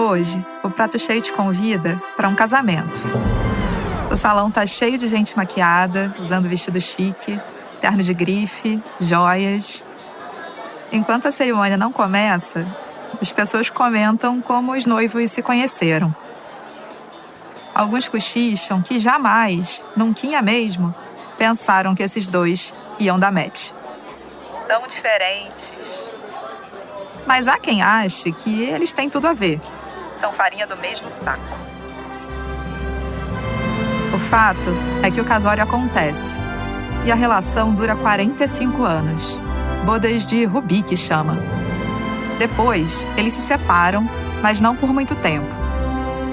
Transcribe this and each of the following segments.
Hoje, o Prato Cheio te convida para um casamento. O salão tá cheio de gente maquiada, usando vestido chique, terno de grife, joias. Enquanto a cerimônia não começa, as pessoas comentam como os noivos se conheceram. Alguns cochicham que jamais, nunca mesmo, pensaram que esses dois iam dar match. Tão diferentes. Mas há quem ache que eles têm tudo a ver. São farinha do mesmo saco. O fato é que o casório acontece. E a relação dura 45 anos. Bodas de Rubi, que chama. Depois, eles se separam, mas não por muito tempo.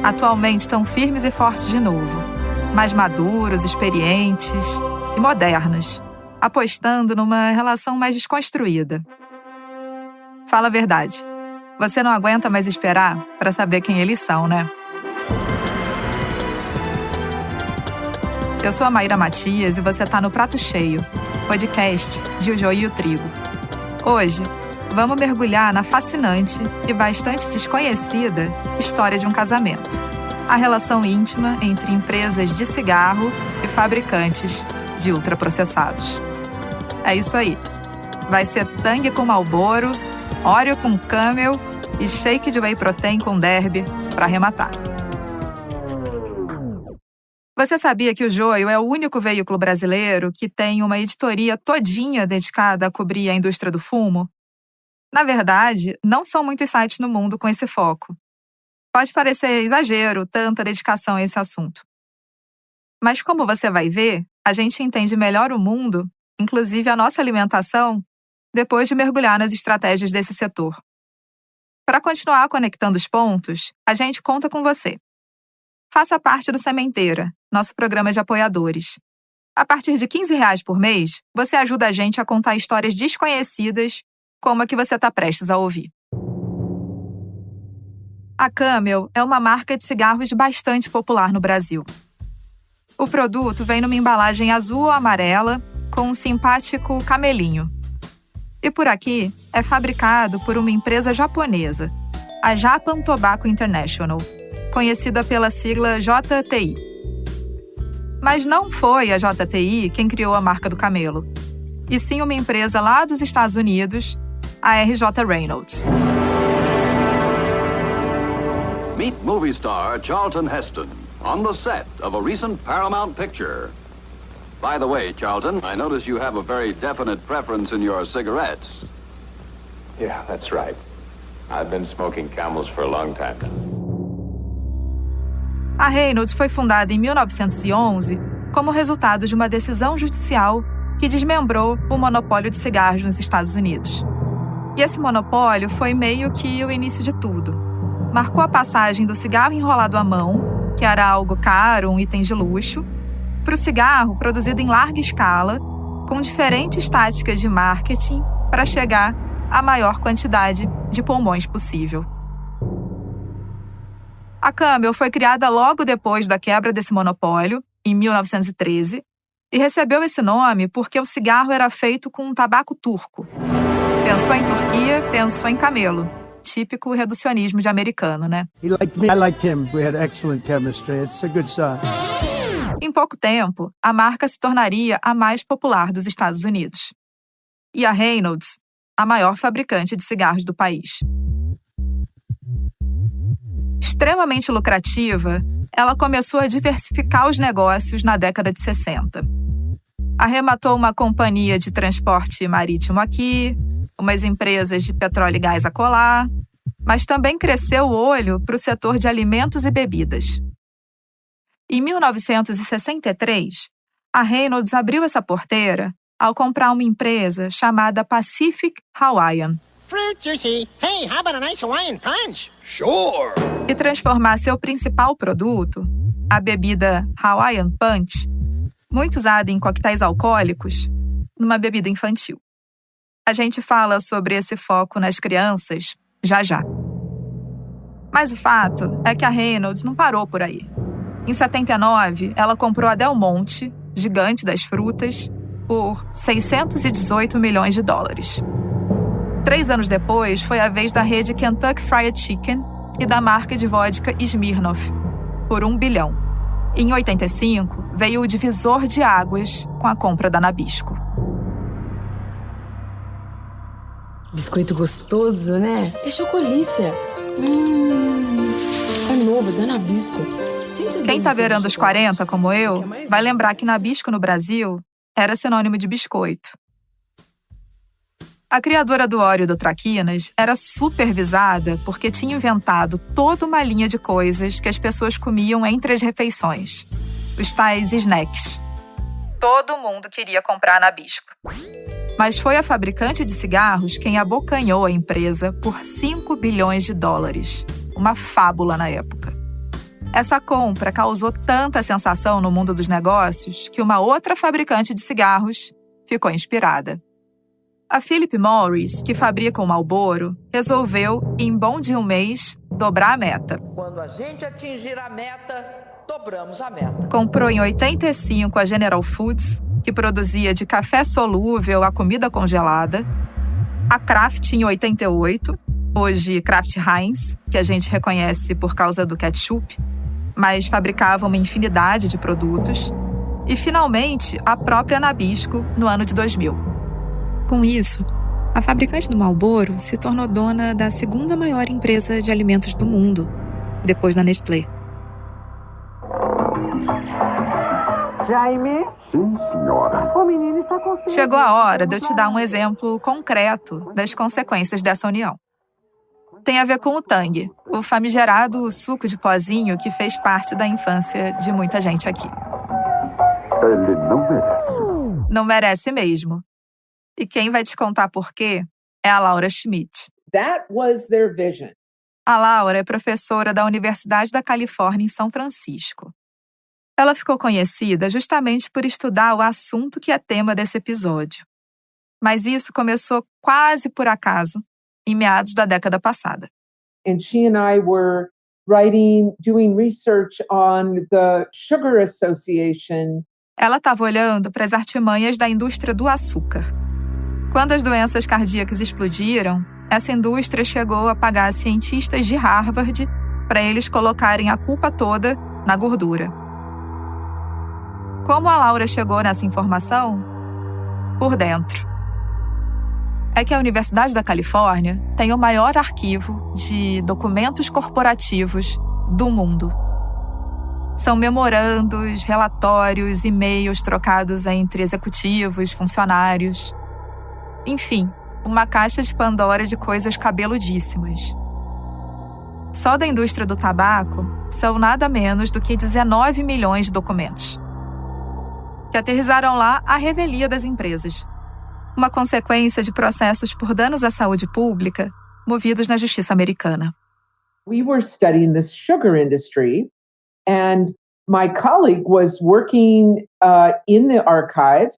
Atualmente estão firmes e fortes de novo. Mais maduros, experientes e modernos. Apostando numa relação mais desconstruída. Fala a verdade. Você não aguenta mais esperar para saber quem eles são, né? Eu sou a Maíra Matias e você tá no Prato Cheio, podcast de O Joio e o Trigo. Hoje, vamos mergulhar na fascinante e bastante desconhecida história de um casamento. A relação íntima entre empresas de cigarro e fabricantes de ultraprocessados. É isso aí. Vai ser Tang com Marlboro, Oreo com Camel e shake de whey protein com Derby para arrematar. Você sabia que o Joio é o único veículo brasileiro que tem uma editoria todinha dedicada a cobrir a indústria do fumo? Na verdade, não são muitos sites no mundo com esse foco. Pode parecer exagero tanta dedicação a esse assunto. Mas como você vai ver, a gente entende melhor o mundo, inclusive a nossa alimentação, depois de mergulhar nas estratégias desse setor. Para continuar conectando os pontos, a gente conta com você. Faça parte do Sementeira, nosso programa de apoiadores. A partir de R$15 por mês, você ajuda a gente a contar histórias desconhecidas, como a que você está prestes a ouvir. A Camel é uma marca de cigarros bastante popular no Brasil. O produto vem numa embalagem azul ou amarela, com um simpático camelinho. E por aqui, é fabricado por uma empresa japonesa, a Japan Tobacco International, conhecida pela sigla JTI. Mas não foi a JTI quem criou a marca do camelo, e sim uma empresa lá dos Estados Unidos, a RJ Reynolds. Meet movie star Charlton Heston on the set of a recent Paramount picture. By the way, Charlton, I notice you have a very definite preference in your cigarettes. Yeah, that's right. I've been smoking Camels for a long time now. A Reynolds foi fundada em 1911 como resultado de uma decisão judicial que desmembrou o monopólio de cigarros nos Estados Unidos. E esse monopólio foi meio que o início de tudo. Marcou a passagem do cigarro enrolado à mão, que era algo caro, um item de luxo, para o cigarro produzido em larga escala, com diferentes táticas de marketing para chegar à maior quantidade de pulmões possível. A Camel foi criada logo depois da quebra desse monopólio, em 1913, e recebeu esse nome porque o cigarro era feito com um tabaco turco. Pensou em Turquia, pensou em camelo. Típico reducionismo de americano, né? He liked me. I liked him. We had excellent chemistry. It's a good sign. Em pouco tempo, a marca se tornaria a mais popular dos Estados Unidos. E a Reynolds, a maior fabricante de cigarros do país. Extremamente lucrativa, ela começou a diversificar os negócios na década de 60. Arrematou uma companhia de transporte marítimo aqui, umas empresas de petróleo e gás acolá, mas também cresceu o olho para o setor de alimentos e bebidas. Em 1963, a Reynolds abriu essa porteira ao comprar uma empresa chamada Pacific Hawaiian. Fruit juicy. Hey, how about a nice Hawaiian punch? Sure! E transformar seu principal produto, a bebida Hawaiian Punch, muito usada em coquetéis alcoólicos, numa bebida infantil. A gente fala sobre esse foco nas crianças já já. Mas o fato é que a Reynolds não parou por aí. Em 79, ela comprou a Del Monte, gigante das frutas, por $618 milhões. 3 anos depois, foi a vez da rede Kentucky Fried Chicken e da marca de vodka Smirnoff, por R$1 bilhão. Em 85, veio o divisor de águas com a compra da Nabisco. Biscoito gostoso, né? É chocolícia. É novo, é da Nabisco. Quem tá beirando os 40, como eu, vai lembrar que Nabisco no Brasil era sinônimo de biscoito. A criadora do Oreo do Traquinas era supervisada porque tinha inventado toda uma linha de coisas que as pessoas comiam entre as refeições. Os tais snacks. Todo mundo queria comprar Nabisco. Mas foi a fabricante de cigarros quem abocanhou a empresa por $5 bilhões. Uma fábula na época. Essa compra causou tanta sensação no mundo dos negócios que uma outra fabricante de cigarros ficou inspirada. A Philip Morris, que fabrica o Marlboro, resolveu, em bom de um mês, dobrar a meta. Quando a gente atingir a meta, dobramos a meta. Comprou em 85 a General Foods, que produzia de café solúvel a comida congelada, a Kraft em 88, hoje Kraft Heinz, que a gente reconhece por causa do ketchup, mas fabricava uma infinidade de produtos, e, finalmente, a própria Nabisco no ano de 2000. Com isso, a fabricante do Marlboro se tornou dona da segunda maior empresa de alimentos do mundo, depois da Nestlé. Jaime? Sim, senhora. O menino está com sede. Chegou a hora de eu te dar um exemplo concreto das consequências dessa união. Tem a ver com o Tang, o famigerado suco de pozinho que fez parte da infância de muita gente aqui. Ele não merece. Não merece mesmo. E quem vai te contar por quê é a Laura Schmidt. That was their vision. A Laura é professora da Universidade da Califórnia em São Francisco. Ela ficou conhecida justamente por estudar o assunto que é tema desse episódio. Mas isso começou quase por acaso, em meados da década passada. And she and I were doing research on the Sugar Association. Ela estava olhando para as artimanhas da indústria do açúcar. Quando as doenças cardíacas explodiram, essa indústria chegou a pagar cientistas de Harvard para eles colocarem a culpa toda na gordura. Como a Laura chegou nessa informação? Por dentro. É que a Universidade da Califórnia tem o maior arquivo de documentos corporativos do mundo. São memorandos, relatórios, e-mails trocados entre executivos, funcionários. Enfim, uma caixa de Pandora de coisas cabeludíssimas. Só da indústria do tabaco, são nada menos do que 19 milhões de documentos, que aterrizaram lá à revelia das empresas. Uma consequência de processos por danos à saúde pública movidos na justiça americana. We were studying the sugar industry, and my colleague was working in the archive.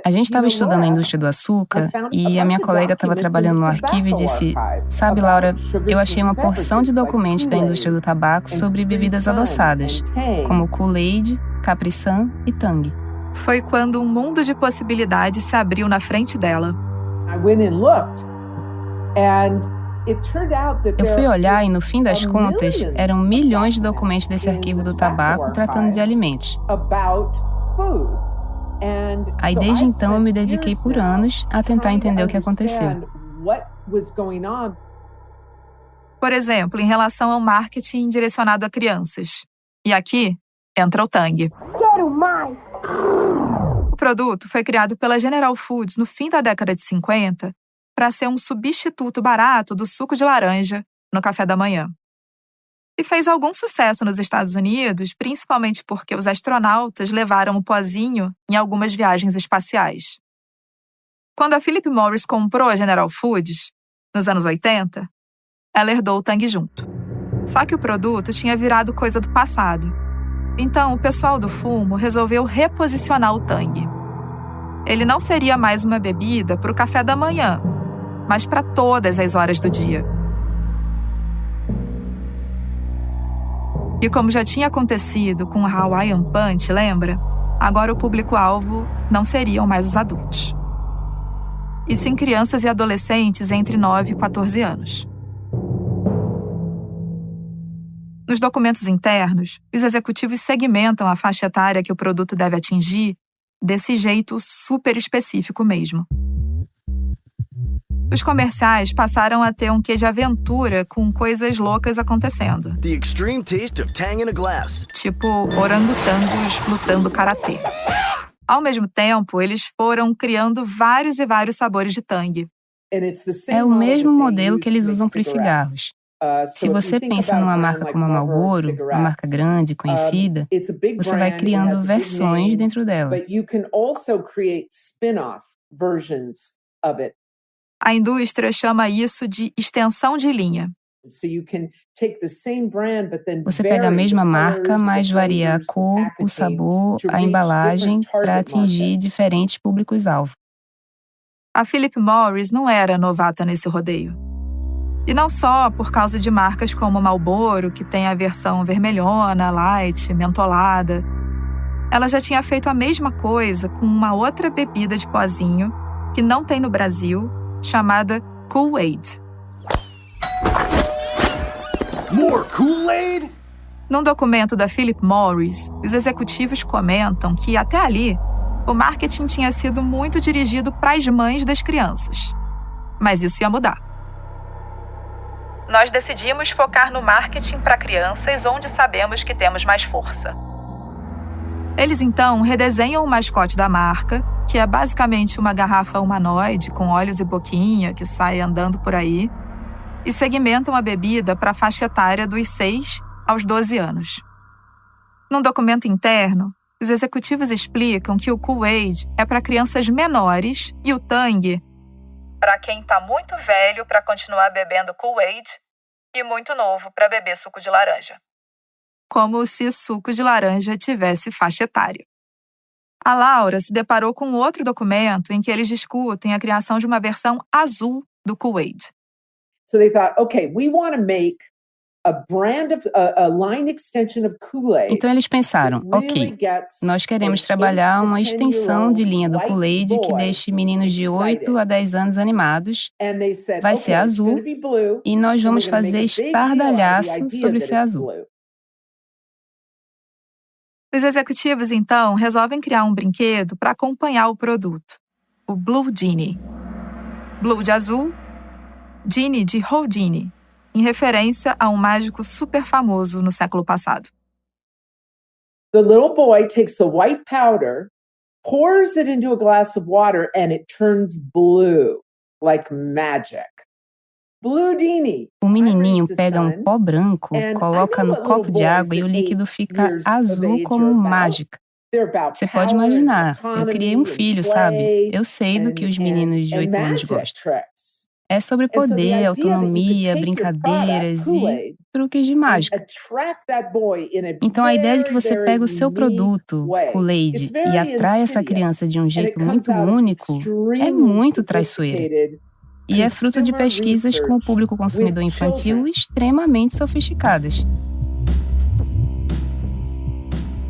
A gente estava estudando a indústria do açúcar e a minha colega estava trabalhando no arquivo e disse: "Sabe, Laura, eu achei uma porção de documentos da indústria do tabaco sobre bebidas adoçadas, como Kool-Aid, Capri Sun e Tang." Foi quando um mundo de possibilidades se abriu na frente dela. Eu fui olhar e, no fim das contas, eram milhões de documentos desse arquivo do tabaco tratando de alimentos. Aí, desde então, eu me dediquei por anos a tentar entender o que aconteceu. Por exemplo, em relação ao marketing direcionado a crianças. E aqui entra o Tang. Quero mais! O produto foi criado pela General Foods no fim da década de 50 para ser um substituto barato do suco de laranja no café da manhã. E fez algum sucesso nos Estados Unidos, principalmente porque os astronautas levaram o pozinho em algumas viagens espaciais. Quando a Philip Morris comprou a General Foods, nos anos 80, ela herdou o Tang junto. Só que o produto tinha virado coisa do passado. Então, o pessoal do fumo resolveu reposicionar o Tang. Ele não seria mais uma bebida para o café da manhã, mas para todas as horas do dia. E como já tinha acontecido com o Hawaiian Punch, lembra? Agora o público-alvo não seriam mais os adultos, e sim crianças e adolescentes entre 9 e 14 anos. Nos documentos internos, os executivos segmentam a faixa etária que o produto deve atingir desse jeito super específico mesmo. Os comerciais passaram a ter um quê de aventura com coisas loucas acontecendo. The extreme taste of Tang in a glass. Tipo orangotangos lutando karatê. Ao mesmo tempo, eles foram criando vários e vários sabores de Tang. É o mesmo modelo que eles usam para os cigarros. Se você pensa numa marca como a Marlboro, uma marca grande, conhecida, você vai criando versões dentro dela. A indústria chama isso de extensão de linha. Você pega a mesma marca, mas varia a cor, o sabor, a embalagem para atingir diferentes públicos-alvo. A Philip Morris não era novata nesse rodeio. E não só por causa de marcas como Marlboro, que tem a versão vermelhona, light, mentolada. Ela já tinha feito a mesma coisa com uma outra bebida de pozinho, que não tem no Brasil, chamada Kool-Aid. More Kool-Aid? Num documento da Philip Morris, os executivos comentam que, até ali, o marketing tinha sido muito dirigido para as mães das crianças. Mas isso ia mudar. Nós decidimos focar no marketing para crianças, onde sabemos que temos mais força. Eles, então, redesenham o mascote da marca, que é basicamente uma garrafa humanoide com olhos e boquinha que sai andando por aí, e segmentam a bebida para a faixa etária dos 6 aos 12 anos. Num documento interno, os executivos explicam que o Kool-Aid é para crianças menores e o Tang para quem está muito velho para continuar bebendo Kool-Aid e muito novo para beber suco de laranja. Como se suco de laranja tivesse faixa etária. A Laura se deparou com outro documento em que eles discutem a criação de uma versão azul do Kool-Aid. So they thought, okay, we want to make a brand of a line extension of Kool-Aid. Então eles pensaram, ok, nós queremos trabalhar uma extensão de linha do Kool-Aid que deixe meninos de 8 a 10 anos animados, vai ser azul, e nós vamos fazer estardalhaço sobre ser azul. Os executivos, então, resolvem criar um brinquedo para acompanhar o produto, o Blue Genie. Blue de azul, Genie de Houdini, em referência a um mágico super famoso no século passado. The little boy takes the white powder, pours it into a glass of water, and it turns blue, like magic. Blue Genie. O menininho pega um pó branco, coloca no copo de água e o líquido fica azul como mágica. Você pode imaginar, eu criei um filho, sabe? Eu sei do que os meninos de 8 anos gostam. É sobre poder, autonomia, brincadeiras e truques de mágica. Então a ideia de que você pega o seu produto, Kool-Aid, e atrai essa criança de um jeito muito único é muito traiçoeira. E é fruto de pesquisas com o público consumidor infantil extremamente sofisticadas.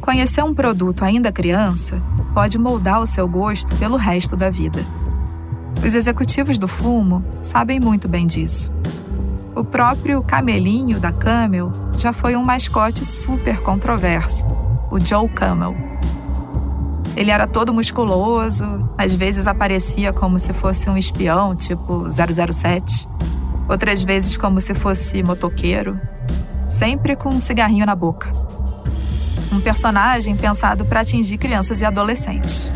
Conhecer um produto ainda criança pode moldar o seu gosto pelo resto da vida. Os executivos do fumo sabem muito bem disso. O próprio camelinho da Camel já foi um mascote super controverso, o Joe Camel. Ele era todo musculoso, às vezes aparecia como se fosse um espião, tipo 007, outras vezes como se fosse motoqueiro, sempre com um cigarrinho na boca. Um personagem pensado para atingir crianças e adolescentes.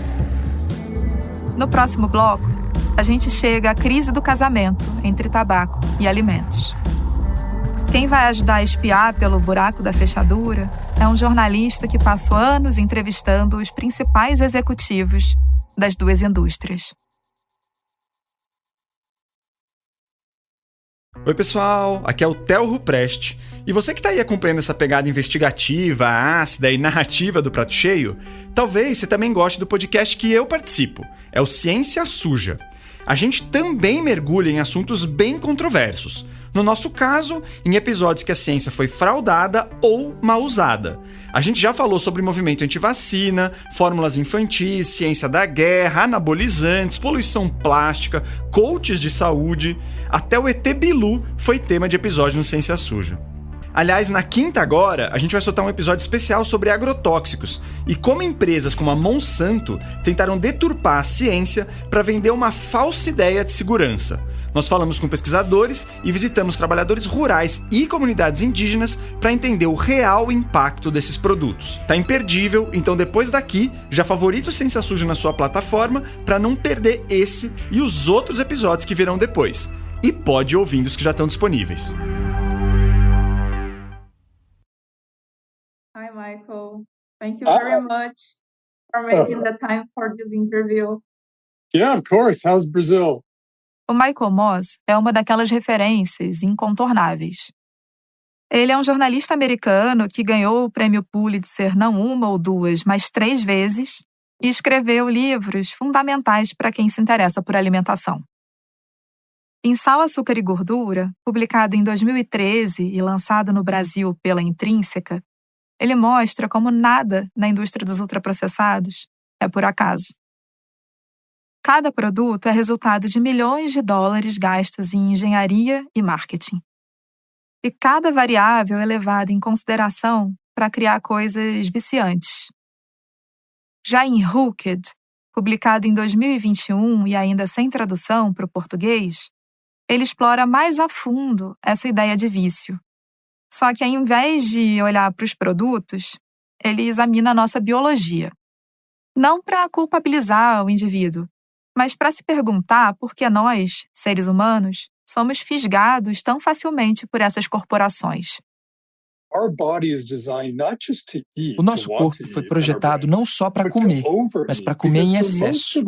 No próximo bloco, a gente chega à crise do casamento entre tabaco e alimentos. Quem vai ajudar a espiar pelo buraco da fechadura é um jornalista que passou anos entrevistando os principais executivos das duas indústrias. Oi pessoal, aqui é o Theo Ruprecht, e você que está aí acompanhando essa pegada investigativa, ácida e narrativa do Prato Cheio, talvez você também goste do podcast que eu participo, é o Ciência Suja. A gente também mergulha em assuntos bem controversos. No nosso caso, em episódios que a ciência foi fraudada ou mal usada. A gente já falou sobre movimento antivacina, fórmulas infantis, ciência da guerra, anabolizantes, poluição plástica, coaches de saúde. Até o ET Bilu foi tema de episódio no Ciência Suja. Aliás, na quinta agora, a gente vai soltar um episódio especial sobre agrotóxicos e como empresas como a Monsanto tentaram deturpar a ciência para vender uma falsa ideia de segurança. Nós falamos com pesquisadores e visitamos trabalhadores rurais e comunidades indígenas para entender o real impacto desses produtos. Tá imperdível, então depois daqui, já favorita o Ciência Suja na sua plataforma para não perder esse e os outros episódios que virão depois. E pode ir ouvindo os que já estão disponíveis. Hi, Michael. Thank you very much for making the time for this interview. Yeah, of course. How's Brazil? O Michael Moss é uma daquelas referências incontornáveis. Ele é um jornalista americano que ganhou o prêmio Pulitzer não uma ou duas, mas 3 vezes e escreveu livros fundamentais para quem se interessa por alimentação. Em Sal, Açúcar e Gordura, publicado em 2013 e lançado no Brasil pela Intrínseca, ele mostra como nada na indústria dos ultraprocessados é por acaso. Cada produto é resultado de milhões de dólares gastos em engenharia e marketing. E cada variável é levada em consideração para criar coisas viciantes. Já em Hooked, publicado em 2021 e ainda sem tradução para o português, ele explora mais a fundo essa ideia de vício. Só que ao invés de olhar para os produtos, ele examina a nossa biologia. Não para culpabilizar o indivíduo, mas para se perguntar por que nós, seres humanos, somos fisgados tão facilmente por essas corporações. O nosso corpo foi projetado não só para comer, mas para comer em excesso.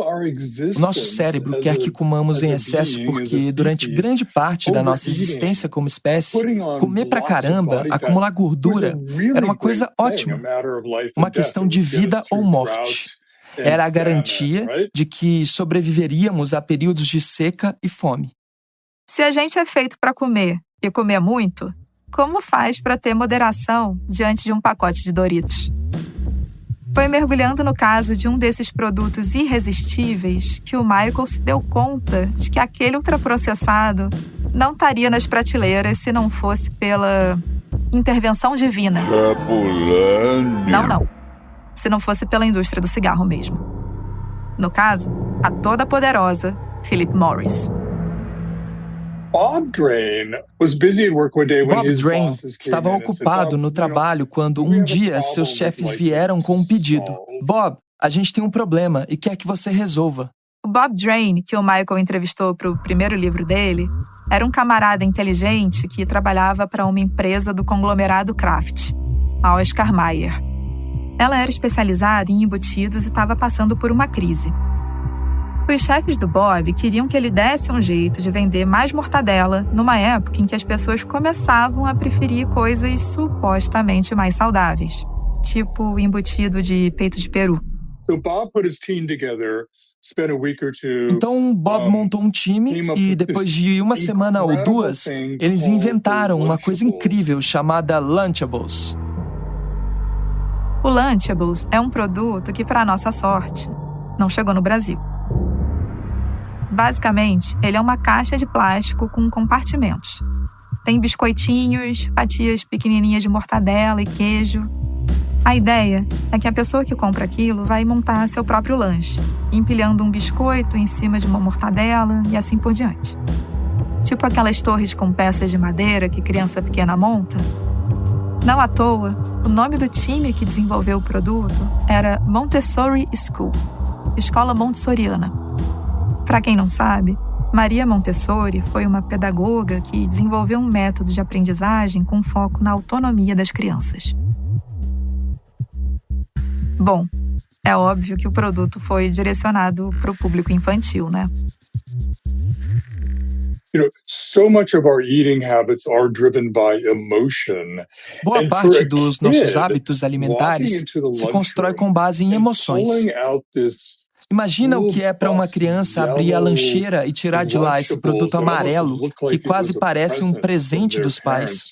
O nosso cérebro quer que comamos em excesso porque, durante grande parte da nossa existência como espécie, comer pra caramba, acumular gordura, era uma coisa ótima, uma questão de vida ou morte. Era a garantia de que sobreviveríamos a períodos de seca e fome. Se a gente é feito para comer e comer muito, como faz para ter moderação diante de um pacote de Doritos? Foi mergulhando no caso de um desses produtos irresistíveis que o Michael se deu conta de que aquele ultraprocessado não estaria nas prateleiras se não fosse pela intervenção divina. Não. Se não fosse pela indústria do cigarro mesmo. No caso, a toda poderosa Philip Morris. Bob Drain estava ocupado no trabalho quando um dia seus chefes vieram com um pedido. Bob, a gente tem um problema e quer que você resolva. O Bob Drain, que o Michael entrevistou para o primeiro livro dele, era um camarada inteligente que trabalhava para uma empresa do conglomerado Kraft, a Oscar Mayer. Ela era especializada em embutidos e estava passando por uma crise. Os chefes do Bob queriam que ele desse um jeito de vender mais mortadela numa época em que as pessoas começavam a preferir coisas supostamente mais saudáveis, tipo embutido de peito de peru. Então Bob montou um time e depois de uma semana ou 2, eles inventaram uma coisa incrível chamada Lunchables. O Lunchables é um produto que, para nossa sorte, não chegou no Brasil. Basicamente, ele é uma caixa de plástico com compartimentos. Tem biscoitinhos, fatias pequenininhas de mortadela e queijo. A ideia é que a pessoa que compra aquilo vai montar seu próprio lanche, empilhando um biscoito em cima de uma mortadela e assim por diante. Tipo aquelas torres com peças de madeira que criança pequena monta. Não à toa, o nome do time que desenvolveu o produto era Montessori School, Escola Montessoriana. Para quem não sabe, Maria Montessori foi uma pedagoga que desenvolveu um método de aprendizagem com foco na autonomia das crianças. Bom, é óbvio que o produto foi direcionado para o público infantil, né? Boa parte dos nossos hábitos alimentares se constrói com base em emoções. Imagina o que é para uma criança abrir a lancheira e tirar de lá esse produto amarelo que quase parece um presente dos pais.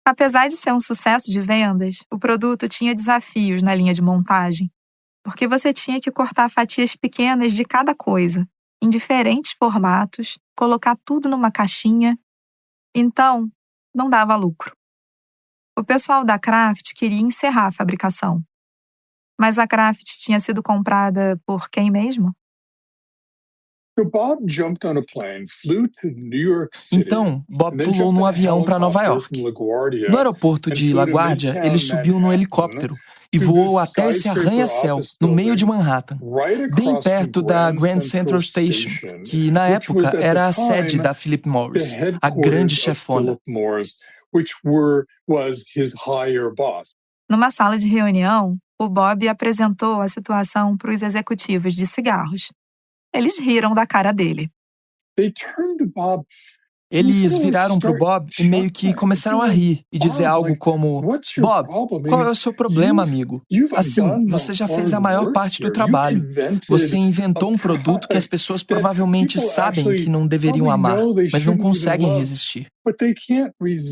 Apesar de ser um sucesso de vendas, o produto tinha desafios na linha de montagem, porque você tinha que cortar fatias pequenas de cada coisa, em diferentes formatos, colocar tudo numa caixinha Então, não dava lucro. O pessoal da Kraft queria encerrar a fabricação. Mas a Kraft tinha sido comprada por quem mesmo? Então, Bob pulou num avião para Nova York. No aeroporto de LaGuardia, ele subiu num helicóptero e voou até esse arranha-céu, no meio de Manhattan, bem perto da Grand Central Station, que na época era a sede da Philip Morris, a grande chefona. Numa sala de reunião, o Bob apresentou a situação para os executivos de cigarros. Eles riram da cara dele. Eles viraram para o Bob e meio que começaram a rir e dizer algo como: Bob, qual é o seu problema, amigo? Assim, você já fez a maior parte do trabalho. Você inventou um produto que as pessoas provavelmente sabem que não deveriam amar, mas não conseguem resistir.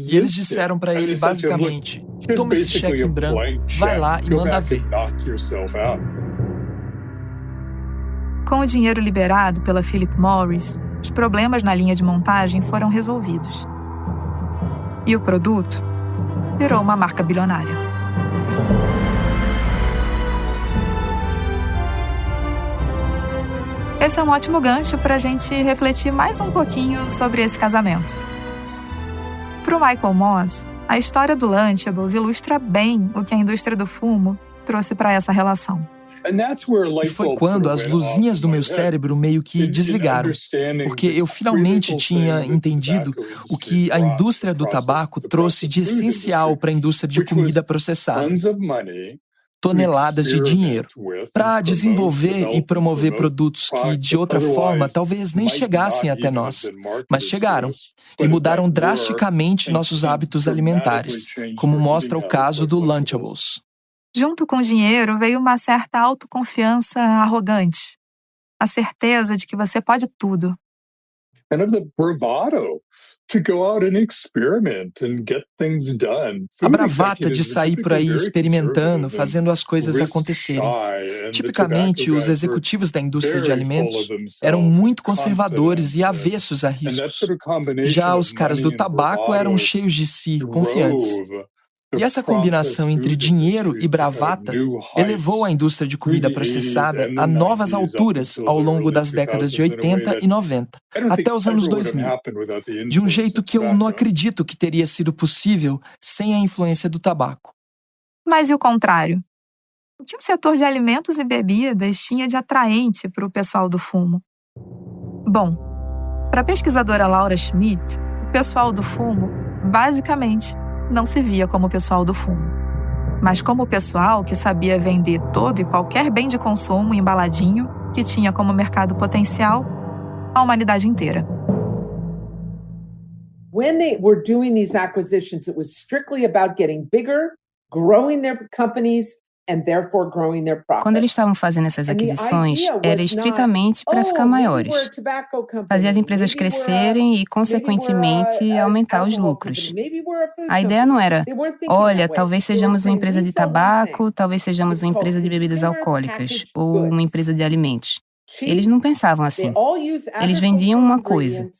E eles disseram para ele basicamente: toma esse cheque em branco, vai lá e manda ver. Com o dinheiro liberado pela Philip Morris, os problemas na linha de montagem foram resolvidos. E o produto virou uma marca bilionária. Esse é um ótimo gancho para a gente refletir mais um pouquinho sobre esse casamento. Para o Michael Moss, a história do Lunchables ilustra bem o que a indústria do fumo trouxe para essa relação. E foi quando as luzinhas do meu cérebro meio que desligaram, porque eu finalmente tinha entendido o que a indústria do tabaco trouxe de essencial para a indústria de comida processada. Toneladas de dinheiro, para desenvolver e promover produtos que, de outra forma, talvez nem chegassem até nós, mas chegaram e mudaram drasticamente nossos hábitos alimentares, como mostra o caso do Lunchables. Junto com o dinheiro veio uma certa autoconfiança arrogante. A certeza de que você pode tudo. A bravata de sair por aí experimentando, fazendo as coisas acontecerem. Tipicamente, os executivos da indústria de alimentos eram muito conservadores e avessos a riscos. Já os caras do tabaco eram cheios de si, confiantes. E essa combinação entre dinheiro e bravata elevou a indústria de comida processada a novas alturas ao longo das décadas de 80 e 90, até os anos 2000, de um jeito que eu não acredito que teria sido possível sem a influência do tabaco. Mas e o contrário? O que o setor de alimentos e bebidas tinha de atraente para o pessoal do fumo? Bom, para a pesquisadora Laura Schmidt, o pessoal do fumo, basicamente, não se via como o pessoal do fumo, mas como o pessoal que sabia vender todo e qualquer bem de consumo embaladinho que tinha como mercado potencial a humanidade inteira. When they were doing these acquisitions, it was strictly about getting bigger, growing their companies, and therefore growing their profits. Quando eles estavam fazendo essas aquisições, era estritamente para ficar maiores. Fazer as empresas crescerem e, consequentemente, aumentar os lucros. A ideia não era, olha, talvez sejamos uma empresa de tabaco, talvez sejamos uma empresa de bebidas alcoólicas, ou uma empresa de alimentos. Eles não pensavam assim. Eles vendiam uma coisa,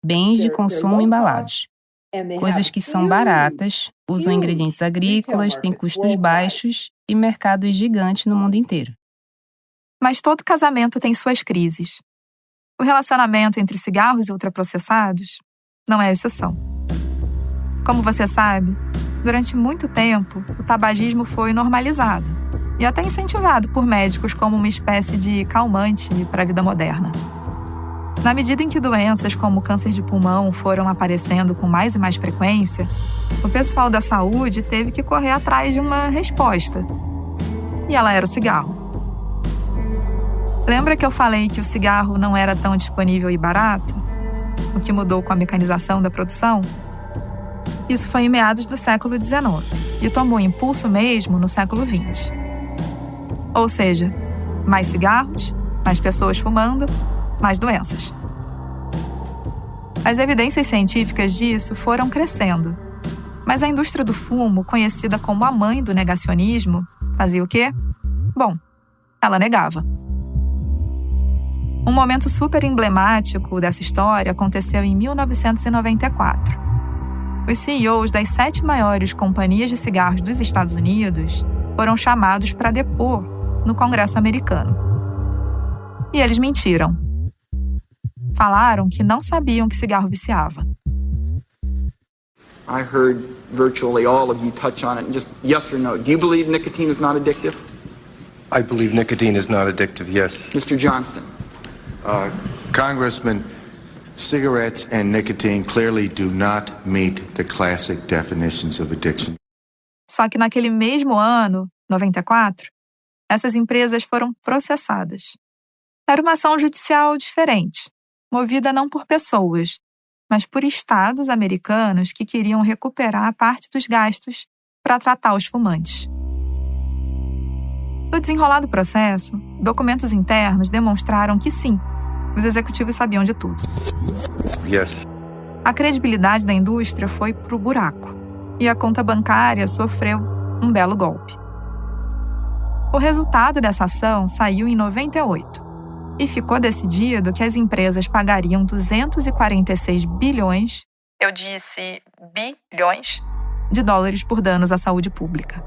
bens de consumo embalados. Coisas que são baratas, usam ingredientes agrícolas, têm custos baixos e mercados gigantes no mundo inteiro. Mas todo casamento tem suas crises. O relacionamento entre cigarros e ultraprocessados não é exceção. Como você sabe, durante muito tempo, o tabagismo foi normalizado e até incentivado por médicos como uma espécie de calmante para a vida moderna. Na medida em que doenças como câncer de pulmão foram aparecendo com mais e mais frequência, o pessoal da saúde teve que correr atrás de uma resposta. E ela era o cigarro. Lembra que eu falei que o cigarro não era tão disponível e barato? O que mudou com a mecanização da produção? Isso foi em meados do século XIX e tomou impulso mesmo no século XX. Ou seja, mais cigarros, mais pessoas fumando, mais doenças. As evidências científicas disso foram crescendo. Mas a indústria do fumo, conhecida como a mãe do negacionismo, fazia o quê? Bom, ela negava. Um momento super emblemático dessa história aconteceu em 1994. os CEOs das 7 maiores companhias de cigarros dos Estados Unidos foram chamados para depor no Congresso americano. E eles mentiram. Falaram que não sabiam que cigarro viciava. I heard virtually all of you touch on it. Just yes or no. Do you believe nicotine is not addictive? I believe nicotine is not addictive, yes. Mr. Johnston. Congressman, cigarettes and nicotine clearly do not meet the classic definitions of addiction. Só que naquele mesmo ano, 94, essas empresas foram processadas. Era uma ação judicial diferente, movida não por pessoas, mas por estados americanos que queriam recuperar parte dos gastos para tratar os fumantes. No desenrolar do processo, documentos internos demonstraram que sim, os executivos sabiam de tudo. Yes. A credibilidade da indústria foi pro buraco e a conta bancária sofreu um belo golpe. O resultado dessa ação saiu em 98 e ficou decidido que as empresas pagariam 246 bilhões, eu disse bilhões, de dólares por danos à saúde pública.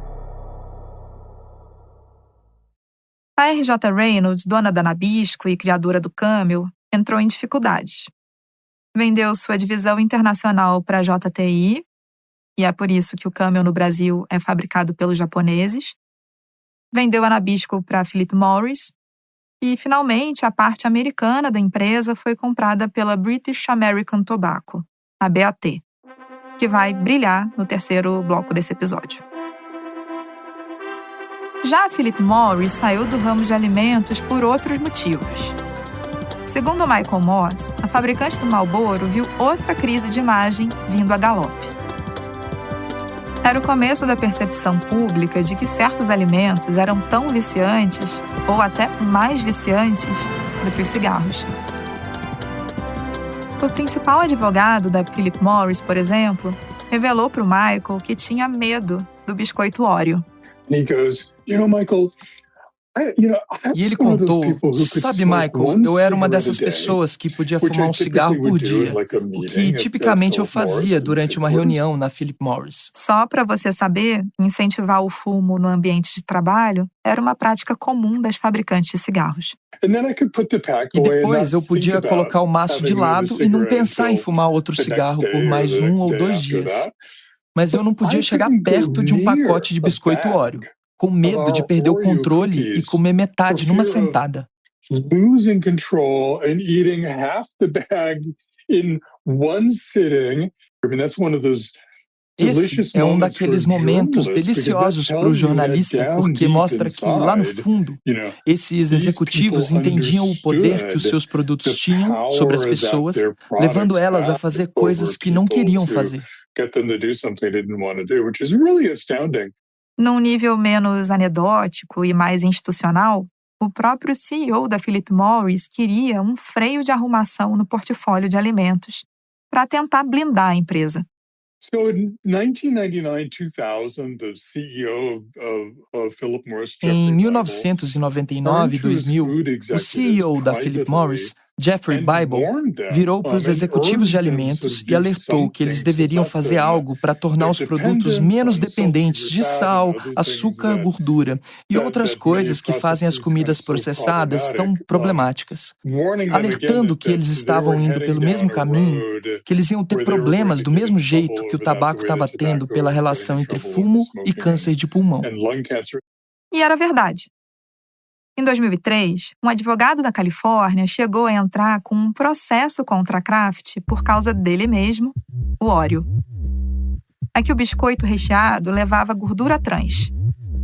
A RJ Reynolds, dona da Nabisco e criadora do Camel, entrou em dificuldades. Vendeu sua divisão internacional para a JTI, e é por isso que o Camel no Brasil é fabricado pelos japoneses. Vendeu a Nabisco para Philip Morris. E, finalmente, a parte americana da empresa foi comprada pela British American Tobacco, a BAT, que vai brilhar no terceiro bloco desse episódio. Já a Philip Morris saiu do ramo de alimentos por outros motivos. Segundo Michael Moss, a fabricante do Marlboro viu outra crise de imagem vindo a galope. Era o começo da percepção pública de que certos alimentos eram tão viciantes, ou até mais viciantes, do que os cigarros. O principal advogado da Philip Morris, por exemplo, revelou para o Michael que tinha medo do biscoito Oreo. E ele contou, sabe, Michael, eu era uma dessas pessoas que podia fumar um cigarro por dia, o que tipicamente eu fazia durante uma reunião na Philip Morris. Só para você saber, incentivar o fumo no ambiente de trabalho era uma prática comum das fabricantes de cigarros. E depois eu podia colocar o maço de lado e não pensar em fumar outro cigarro por mais 1 ou 2 dias. Mas eu não podia chegar perto de um pacote de biscoito Oreo, com medo de perder o controle e comer metade numa sentada. Losing control and eating half the bag in one sitting. I mean, that's one of those. Esse é um daqueles momentos deliciosos para o jornalista, porque mostra que, lá no fundo, esses executivos entendiam o poder que os seus produtos tinham sobre as pessoas, levando elas a fazer coisas que não queriam fazer. Num nível menos anedótico e mais institucional, o próprio CEO da Philip Morris queria um freio de arrumação no portfólio de alimentos para tentar blindar a empresa. Em 1999 e 2000, o CEO da Philip Morris, Jeffrey Bible, virou para os executivos de alimentos e alertou que eles deveriam fazer algo para tornar os produtos menos dependentes de sal, açúcar, gordura e outras coisas que fazem as comidas processadas tão problemáticas. Alertando que eles estavam indo pelo mesmo caminho, que eles iam ter problemas do mesmo jeito que o tabaco estava tendo pela relação entre fumo e câncer de pulmão. E era verdade. Em 2003, um advogado da Califórnia chegou a entrar com um processo contra a Kraft por causa dele mesmo, o Oreo. É que o biscoito recheado levava gordura trans,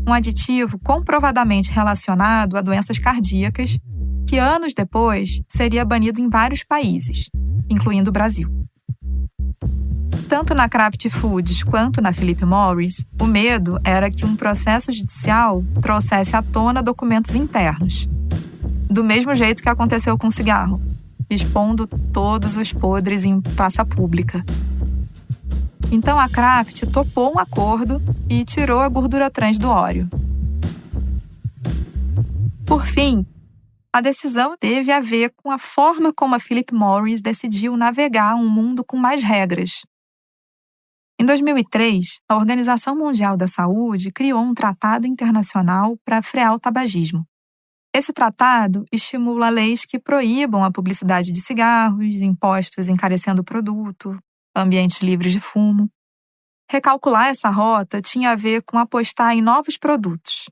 um aditivo comprovadamente relacionado a doenças cardíacas, que anos depois seria banido em vários países, incluindo o Brasil. Tanto na Kraft Foods quanto na Philip Morris, o medo era que um processo judicial trouxesse à tona documentos internos. Do mesmo jeito que aconteceu com o cigarro, expondo todos os podres em praça pública. Então a Kraft topou um acordo e tirou a gordura trans do Oreo. Por fim, a decisão teve a ver com a forma como a Philip Morris decidiu navegar um mundo com mais regras. Em 2003, a Organização Mundial da Saúde criou um tratado internacional para frear o tabagismo. Esse tratado estimula leis que proíbam a publicidade de cigarros, impostos encarecendo o produto, ambientes livres de fumo. Recalcular essa rota tinha a ver com apostar em novos produtos,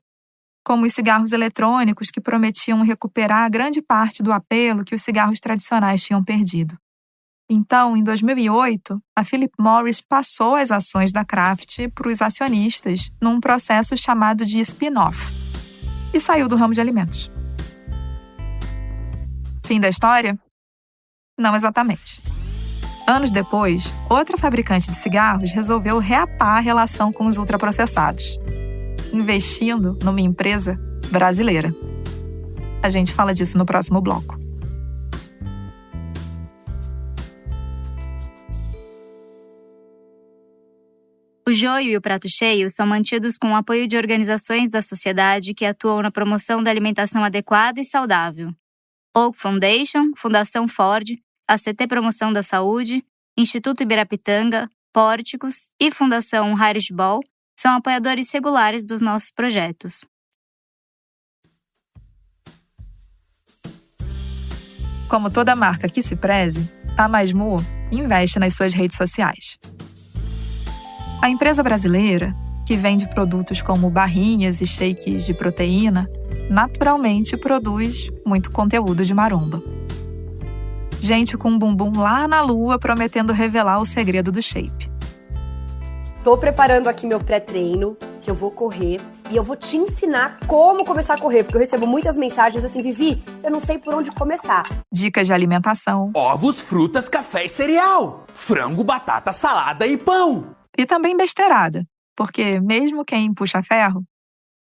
como os cigarros eletrônicos que prometiam recuperar grande parte do apelo que os cigarros tradicionais tinham perdido. Então, em 2008, a Philip Morris passou as ações da Kraft para os acionistas num processo chamado de spin-off e saiu do ramo de alimentos. Fim da história? Não exatamente. Anos depois, outra fabricante de cigarros resolveu reatar a relação com os ultraprocessados, investindo numa empresa brasileira. A gente fala disso no próximo bloco. O Joio e o Prato Cheio são mantidos com o apoio de organizações da sociedade que atuam na promoção da alimentação adequada e saudável. Oak Foundation, Fundação Ford, ACT Promoção da Saúde, Instituto Ibirapitanga, Pórticos e Fundação Heinrich Böll são apoiadores regulares dos nossos projetos. Como toda marca que se preze, a Masmu investe nas suas redes sociais. A empresa brasileira, que vende produtos como barrinhas e shakes de proteína, naturalmente produz muito conteúdo de maromba. Gente com um bumbum lá na lua prometendo revelar o segredo do shape. Tô preparando aqui meu pré-treino, que eu vou correr, e eu vou te ensinar como começar a correr, porque eu recebo muitas mensagens assim, Vivi, eu não sei por onde começar. Dicas de alimentação. Ovos, frutas, café e cereal. Frango, batata, salada e pão. E também besteirada, porque mesmo quem puxa ferro,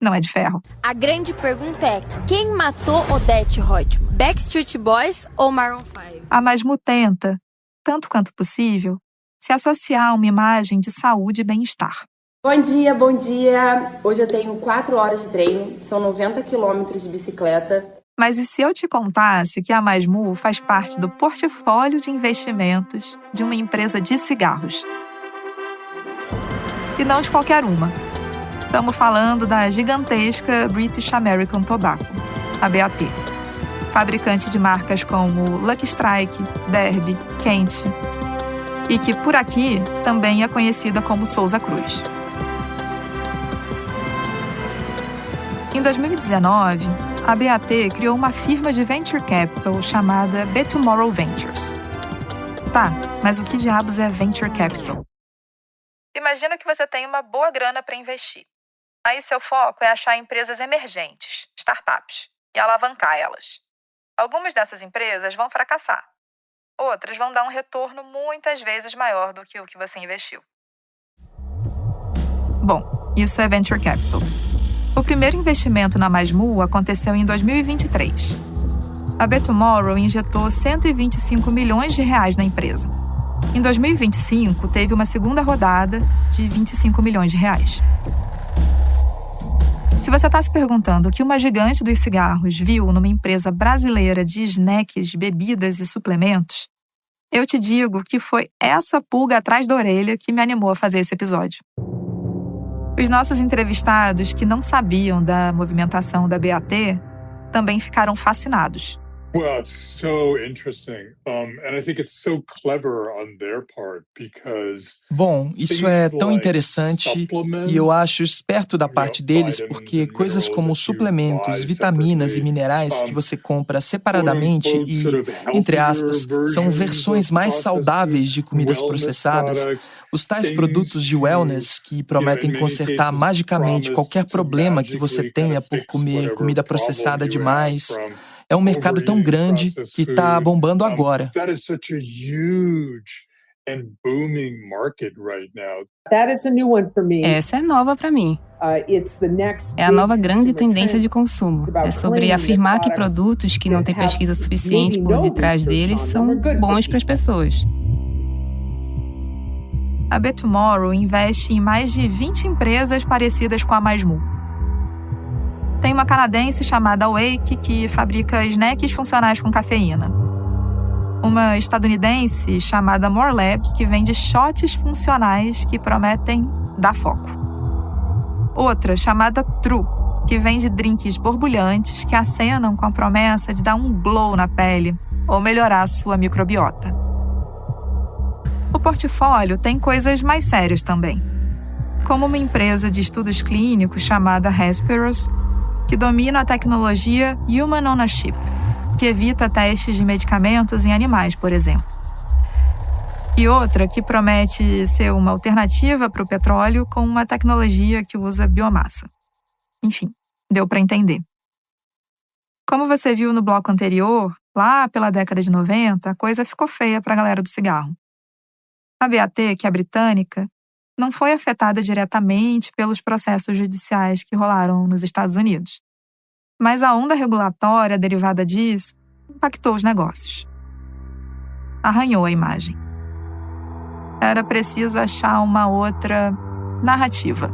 não é de ferro. A grande pergunta é, quem matou Odete Roitman? Backstreet Boys ou Maroon 5? A Masmu tenta, tanto quanto possível, se associar a uma imagem de saúde e bem-estar. Bom dia, bom dia. Hoje eu tenho 4 horas de treino, são 90 quilômetros de bicicleta. Mas e se eu te contasse que a Masmu faz parte do portfólio de investimentos de uma empresa de cigarros? E não de qualquer uma. Estamos falando da gigantesca British American Tobacco, a BAT, fabricante de marcas como Lucky Strike, Derby, Kent, e que por aqui também é conhecida como Souza Cruz. Em 2019, a BAT criou uma firma de venture capital chamada BTomorrow Ventures. Tá, mas o que diabos é venture capital? Imagina que você tem uma boa grana para investir. Aí seu foco é achar empresas emergentes, startups, e alavancar elas. Algumas dessas empresas vão fracassar. Outras vão dar um retorno muitas vezes maior do que o que você investiu. Bom, isso é venture capital. O primeiro investimento na Masmu aconteceu em 2023. A BTomorrow injetou 125 milhões de reais na empresa. Em 2025, teve uma segunda rodada de 25 milhões de reais. Se você está se perguntando o que uma gigante dos cigarros viu numa empresa brasileira de snacks, bebidas e suplementos, eu te digo que foi essa pulga atrás da orelha que me animou a fazer esse episódio. Os nossos entrevistados que não sabiam da movimentação da BAT também ficaram fascinados. Well, it's so interesting, and I think it's so clever on their part because. Bom, isso é tão interessante e eu acho esperto da parte deles porque coisas como suplementos, vitaminas e minerais que você compra separadamente e, entre aspas, são versões mais saudáveis de comidas processadas, os tais produtos de wellness que prometem consertar magicamente qualquer problema que você tenha por comer comida processada demais. É um mercado tão grande que está bombando agora. Essa é nova para mim. É a nova grande tendência de consumo. É sobre afirmar que produtos que não têm pesquisa suficiente por detrás deles são bons para as pessoas. A BTomorrow investe em mais de 20 empresas parecidas com a Masmu. Tem uma canadense chamada Awake que fabrica snacks funcionais com cafeína. Uma estadunidense chamada More Labs, que vende shots funcionais que prometem dar foco. Outra chamada True, que vende drinks borbulhantes que acenam com a promessa de dar um glow na pele ou melhorar a sua microbiota. O portfólio tem coisas mais sérias também, como uma empresa de estudos clínicos chamada Hesperus, que domina a tecnologia Human Ownership, que evita testes de medicamentos em animais, por exemplo. E outra que promete ser uma alternativa para o petróleo com uma tecnologia que usa biomassa. Enfim, deu para entender. Como você viu no bloco anterior, lá pela década de 90, a coisa ficou feia para a galera do cigarro. A BAT, que é britânica, não foi afetada diretamente pelos processos judiciais que rolaram nos Estados Unidos. Mas a onda regulatória derivada disso impactou os negócios. Arranhou a imagem. Era preciso achar uma outra narrativa.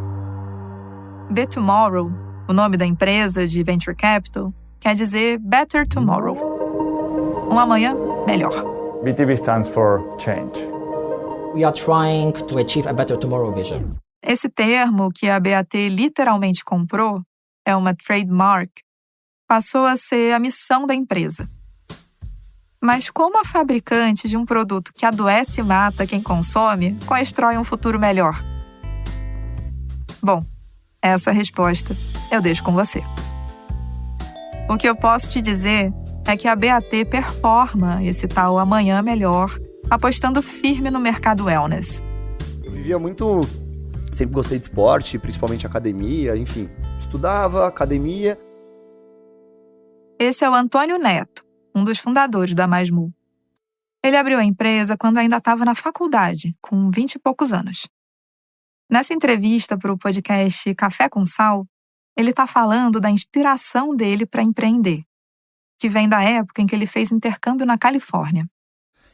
B2Tomorrow, o nome da empresa de Venture Capital, quer dizer Better Tomorrow. Um amanhã melhor. BTB stands for change. We are trying to achieve a better tomorrow vision. Esse termo que a BAT literalmente comprou, é uma trademark, passou a ser a missão da empresa. Mas como a fabricante de um produto que adoece e mata quem consome, constrói um futuro melhor? Bom, essa resposta eu deixo com você. O que eu posso te dizer é que a BAT performa esse tal amanhã melhor, apostando firme no mercado wellness. Eu vivia muito... Sempre gostei de esporte, principalmente academia, enfim. Estudava, academia. Esse é o Antônio Neto, um dos fundadores da Mais Mu. Ele abriu a empresa quando ainda estava na faculdade, com 20 e poucos anos. Nessa entrevista para o podcast Café com Sal, ele está falando da inspiração dele para empreender, que vem da época em que ele fez intercâmbio na Califórnia.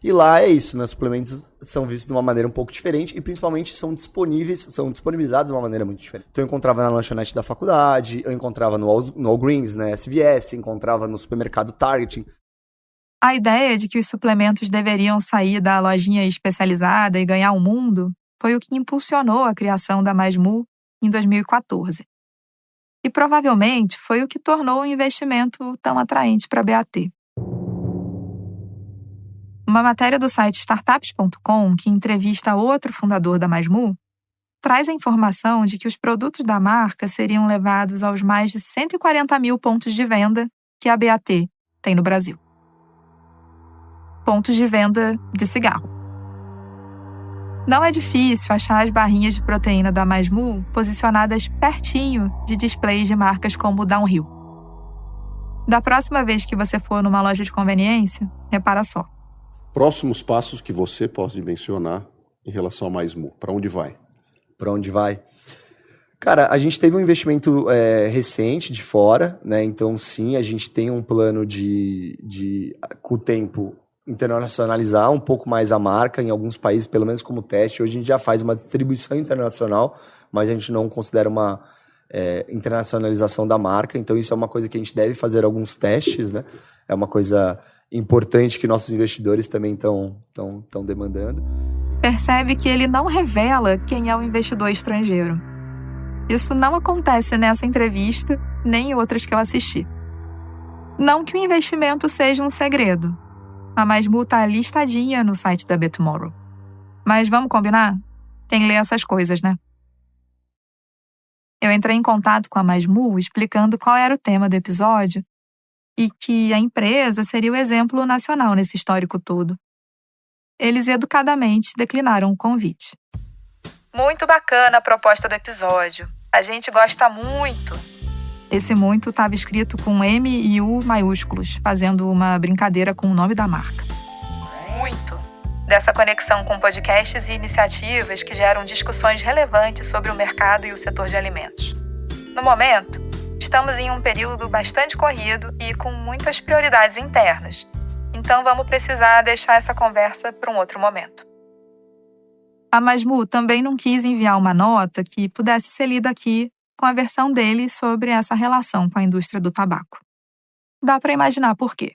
E lá é isso, né? Suplementos são vistos de uma maneira um pouco diferente e principalmente são disponibilizados de uma maneira muito diferente. Então eu encontrava na lanchonete da faculdade, eu encontrava no Walgreens, né, CVS, encontrava no supermercado Target. A ideia de que os suplementos deveriam sair da lojinha especializada e ganhar o mundo foi o que impulsionou a criação da Mais Mu em 2014. E provavelmente foi o que tornou o investimento tão atraente para a BAT. Uma matéria do site startups.com, que entrevista outro fundador da Mais Mu, traz a informação de que os produtos da marca seriam levados aos mais de 140 mil pontos de venda que a BAT tem no Brasil. Pontos de venda de cigarro. Não é difícil achar as barrinhas de proteína da Mais Mu posicionadas pertinho de displays de marcas como Downhill. Da próxima vez que você for numa loja de conveniência, repara só. Próximos passos que você pode mencionar em relação a Mais Mu. Para onde vai? Para onde vai? Cara, a gente teve um investimento recente de fora, né? Então, sim, a gente tem um plano de com o tempo, internacionalizar um pouco mais a marca em alguns países, pelo menos como teste. Hoje a gente já faz uma distribuição internacional, mas a gente não considera uma internacionalização da marca. Então, isso é uma coisa que a gente deve fazer alguns testes, né? É uma coisa importante que nossos investidores também estão demandando. Percebe que ele não revela quem é o investidor estrangeiro. Isso não acontece nessa entrevista, nem em outras que eu assisti. Não que o investimento seja um segredo. A Mais Mu está listadinha no site da B2Tomorrow. Mas vamos combinar? Quem lê essas coisas, né? Eu entrei em contato com a Mais Mu explicando qual era o tema do episódio e que a empresa seria o exemplo nacional nesse histórico todo. Eles educadamente declinaram o convite. Muito bacana a proposta do episódio. A gente gosta muito. Esse muito estava escrito com M e U maiúsculos, fazendo uma brincadeira com o nome da marca. Muito. Dessa conexão com podcasts e iniciativas que geram discussões relevantes sobre o mercado e o setor de alimentos. No momento, estamos em um período bastante corrido e com muitas prioridades internas. Então vamos precisar deixar essa conversa para um outro momento. A Mais Mu também não quis enviar uma nota que pudesse ser lida aqui com a versão dele sobre essa relação com a indústria do tabaco. Dá para imaginar por quê.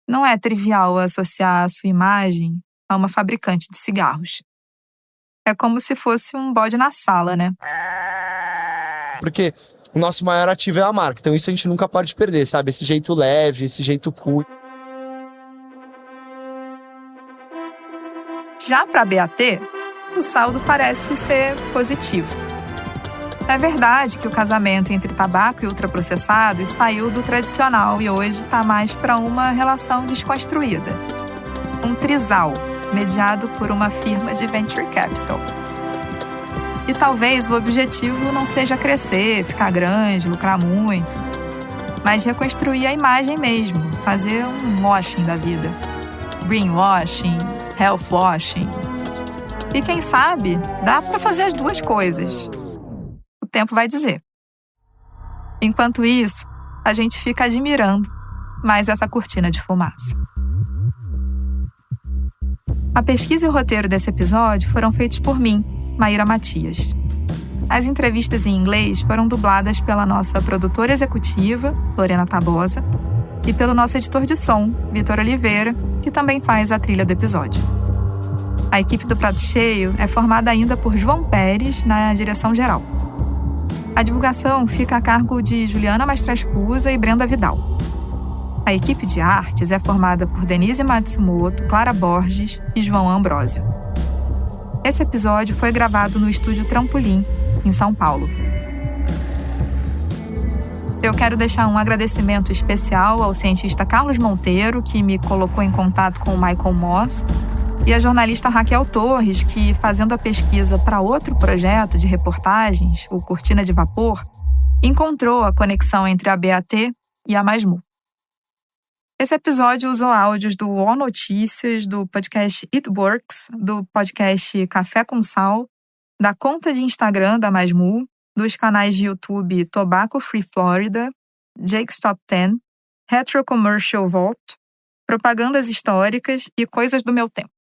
Não é trivial associar a sua imagem a uma fabricante de cigarros. É como se fosse um bode na sala, né? Porque o nosso maior ativo é a marca, então isso a gente nunca pode perder, sabe? Esse jeito leve, esse jeito cool. Já para a BAT, o saldo parece ser positivo. É verdade que o casamento entre tabaco e ultraprocessados saiu do tradicional e hoje está mais para uma relação desconstruída. Um trisal, mediado por uma firma de venture capital. E talvez o objetivo não seja crescer, ficar grande, lucrar muito, mas reconstruir a imagem mesmo, fazer um washing da vida. Greenwashing, healthwashing. E quem sabe, dá para fazer as duas coisas. O tempo vai dizer. Enquanto isso, a gente fica admirando mais essa cortina de fumaça. A pesquisa e o roteiro desse episódio foram feitos por mim, Maíra Matias. As entrevistas em inglês foram dubladas pela nossa produtora executiva, Lorena Tabosa, e pelo nosso editor de som, Vitor Oliveira, que também faz a trilha do episódio. A equipe do Prato Cheio é formada ainda por João Pérez na direção geral. A divulgação fica a cargo de Juliana Mastrascusa e Brenda Vidal. A equipe de artes é formada por Denise Matsumoto, Clara Borges e João Ambrósio. Esse episódio foi gravado no estúdio Trampolim, em São Paulo. Eu quero deixar um agradecimento especial ao cientista Carlos Monteiro, que me colocou em contato com o Michael Moss, e a jornalista Raquel Torres, que, fazendo a pesquisa para outro projeto de reportagens, o Cortina de Vapor, encontrou a conexão entre a BAT e a Masmu. Esse episódio usou áudios do O Notícias, do podcast It Works, do podcast Café com Sal, da conta de Instagram da Masmu, dos canais de YouTube Tobacco Free Florida, Jake's Top 10, Retro Commercial Vault, Propagandas Históricas e Coisas do Meu Tempo.